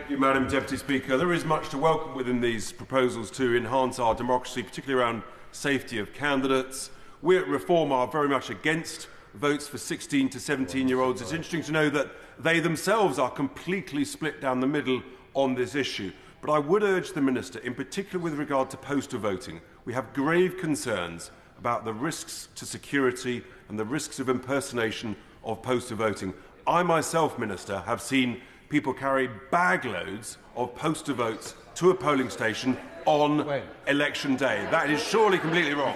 Thank you, Madam Deputy Speaker. There is much to welcome within these proposals to enhance our democracy, particularly around safety of candidates. We at Reform are very much against votes for 16 to 17-year-olds. It's interesting to know that they themselves are completely split down the middle on this issue. But I would urge the Minister, in particular with regard to postal voting, we have grave concerns about the risks to security and the risks of impersonation of postal voting. I myself, Minister, have seen people carry bag loads of postal votes to a polling station on election day. That is surely completely wrong.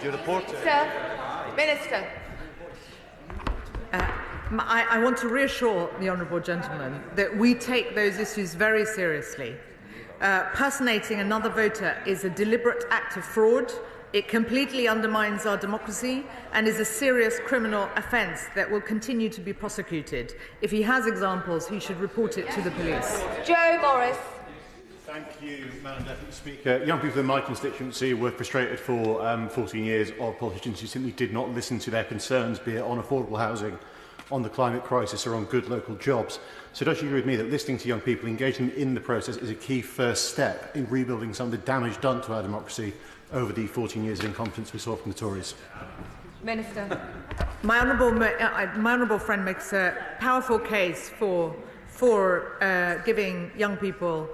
Minister. I want to reassure the honourable gentleman that we take those issues very seriously. Personating another voter is a deliberate act of fraud. It completely undermines our democracy and is a serious criminal offence that will continue to be prosecuted. If he has examples, he should report it to the police. Joe Morris. Thank you, Madam Deputy Speaker. Young people in my constituency were frustrated for 14 years of politicians who simply did not listen to their concerns, be it on affordable housing, on the climate crisis or on good local jobs. So does she agree with me that listening to young people, engaging them in the process is a key first step in rebuilding some of the damage done to our democracy over the 14 years of incompetence we saw from the Tories? Minister. My honourable friend makes a powerful case for giving young people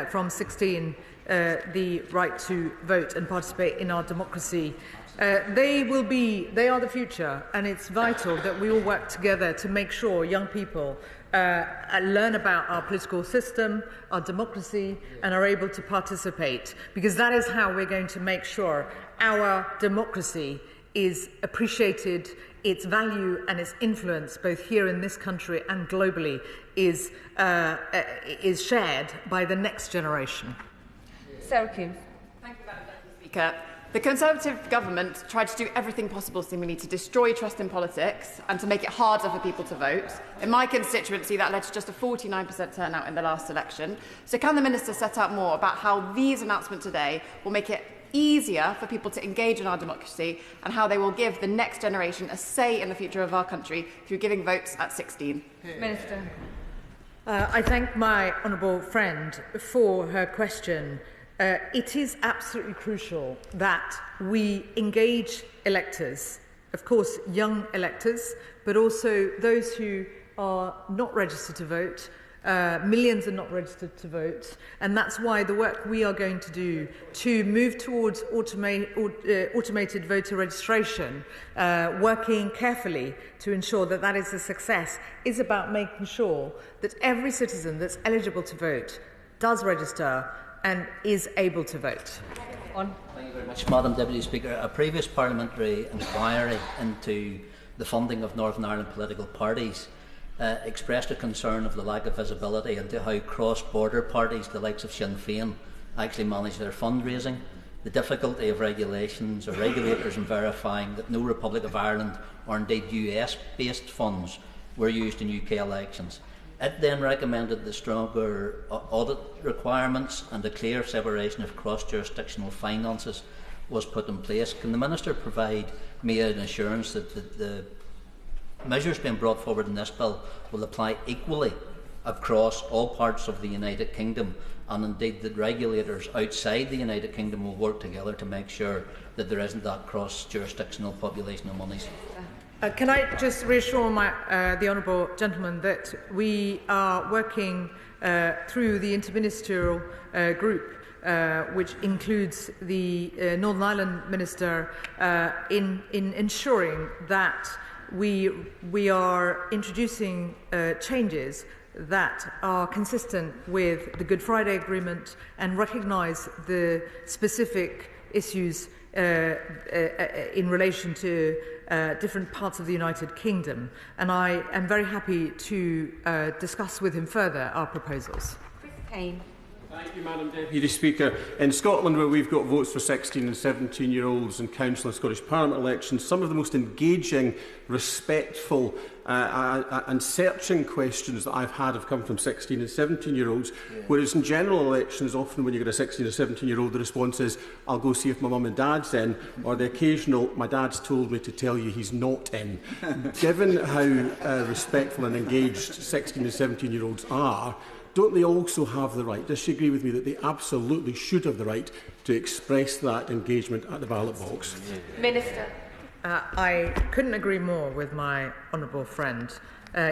from 16 the right to vote and participate in our democracy. They are the future, and it's vital that we all work together to make sure young people learn about our political system, our democracy, and are able to participate, because that is how we're going to make sure our democracy is appreciated, its value and its influence, both here in this country and globally, is shared by the next generation. Sarah Coombs. Thank you, Madam Deputy Speaker. The Conservative government tried to do everything possible, seemingly, to destroy trust in politics and to make it harder for people to vote. In my constituency, that led to just a 49% turnout in the last election. So can the Minister set out more about how these announcements today will make it easier for people to engage in our democracy and how they will give the next generation a say in the future of our country through giving votes at 16? Minister. I thank my honourable friend for her question. It is absolutely crucial that we engage electors, of course young electors, but also those who are not registered to vote. Millions are not registered to vote, and that's why the work we are going to do to move towards automated voter registration, working carefully to ensure that that is a success, is about making sure that every citizen that's eligible to vote does register and is able to vote. Thank you very much, Madam Deputy Speaker. A previous parliamentary inquiry into the funding of Northern Ireland political parties expressed a concern of the lack of visibility into how cross-border parties, the likes of Sinn Féin, actually manage their fundraising, the difficulty of regulations or regulators in verifying that no Republic of Ireland or indeed US-based funds were used in UK elections. It then recommended that stronger audit requirements and a clear separation of cross-jurisdictional finances was put in place. Can the Minister provide me an assurance that the measures being brought forward in this bill will apply equally across all parts of the United Kingdom, and indeed that regulators outside the United Kingdom will work together to make sure that there isn't that cross-jurisdictional population of monies? Can I just reassure the honourable gentleman that we are working through the interministerial group, which includes the Northern Ireland Minister, in ensuring that we are introducing changes that are consistent with the Good Friday Agreement and recognise the specific issues in relation to different parts of the United Kingdom, and I am very happy to discuss with him further our proposals. Chris Kane. Thank you, Madam Deputy Speaker. In Scotland, where we've got votes for 16 and 17-year-olds in council and Scottish Parliament elections, some of the most engaging, respectful and searching questions that I've had have come from 16 and 17-year-olds, whereas in general elections, often when you get a 16 or 17-year-old, the response is, I'll go see if my mum and dad's in, or the occasional, my dad's told me to tell you he's not in. Given how respectful and engaged 16 and 17-year-olds are, don't they also have the right, does she agree with me, that they absolutely should have the right to express that engagement at the ballot box? Minister. I couldn't agree more with my honourable friend.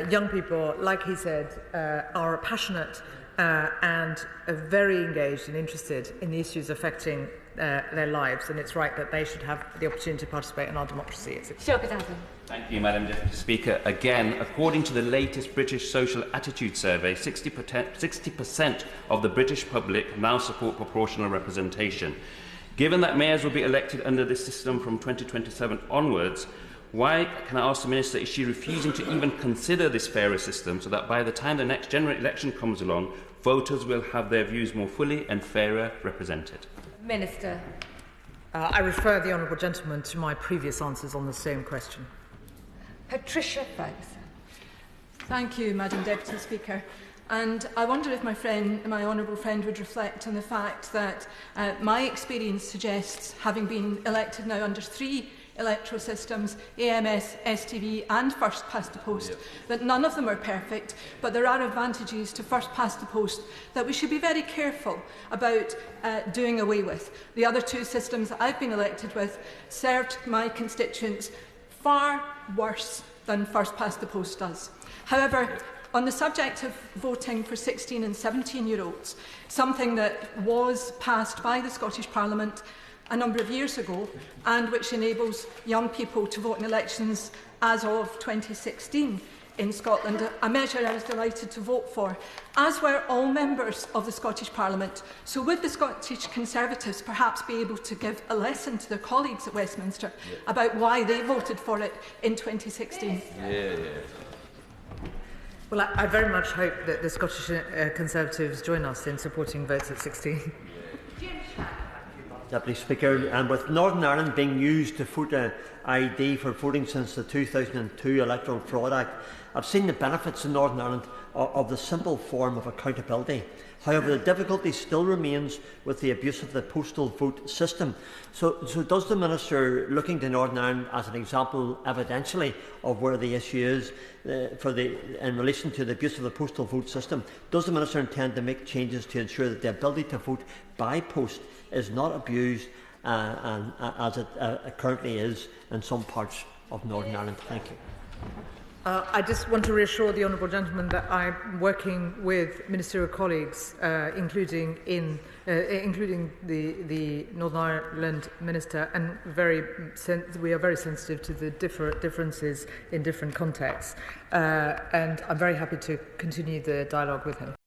Young people, like he said, are passionate and very engaged and interested in the issues affecting their lives, and it's right that they should have the opportunity to participate in our democracy. Thank you, Madam Deputy Speaker. Again, according to the latest British Social Attitude Survey, 60% of the British public now support proportional representation. Given that mayors will be elected under this system from 2027 onwards, why, can I ask the Minister, is she refusing to even consider this fairer system so that by the time the next general election comes along, voters will have their views more fully and fairer represented? Minister. I refer the honourable gentleman to my previous answers on the same question. Patricia Ferguson. Thank you, Madam Deputy Speaker. And I wonder if my honourable friend would reflect on the fact that my experience suggests, having been elected now under 3 electoral systems, AMS, STV and first past the post, that none of them are perfect, but there are advantages to first past the post that we should be very careful about doing away with. The other 2 systems that I've been elected with served my constituents far worse than first past the post does. However, on the subject of voting for 16 and 17-year-olds, something that was passed by the Scottish Parliament a number of years ago and which enables young people to vote in elections as of 2016 in Scotland, a measure I was delighted to vote for, as were all members of the Scottish Parliament. So would the Scottish Conservatives perhaps be able to give a lesson to their colleagues at Westminster about why they voted for it in 2016? Well, I very much hope that the Scottish Conservatives join us in supporting votes at 16. Deputy Speaker, and with Northern Ireland being used to voter ID for voting since the 2002 Electoral Fraud Act, I've seen the benefits in Northern Ireland of the simple form of accountability. However, the difficulty still remains with the abuse of the postal vote system. So does the Minister, looking to Northern Ireland as an example evidentially of where the issue is in relation to the abuse of the postal vote system, does the Minister intend to make changes to ensure that the ability to vote by post is not abused as it currently is in some parts of Northern Ireland? Thank you. I just want to reassure the honourable gentleman that I'm working with ministerial colleagues, including the Northern Ireland Minister, and we are very sensitive to the differences in different contexts. And I'm very happy to continue the dialogue with him.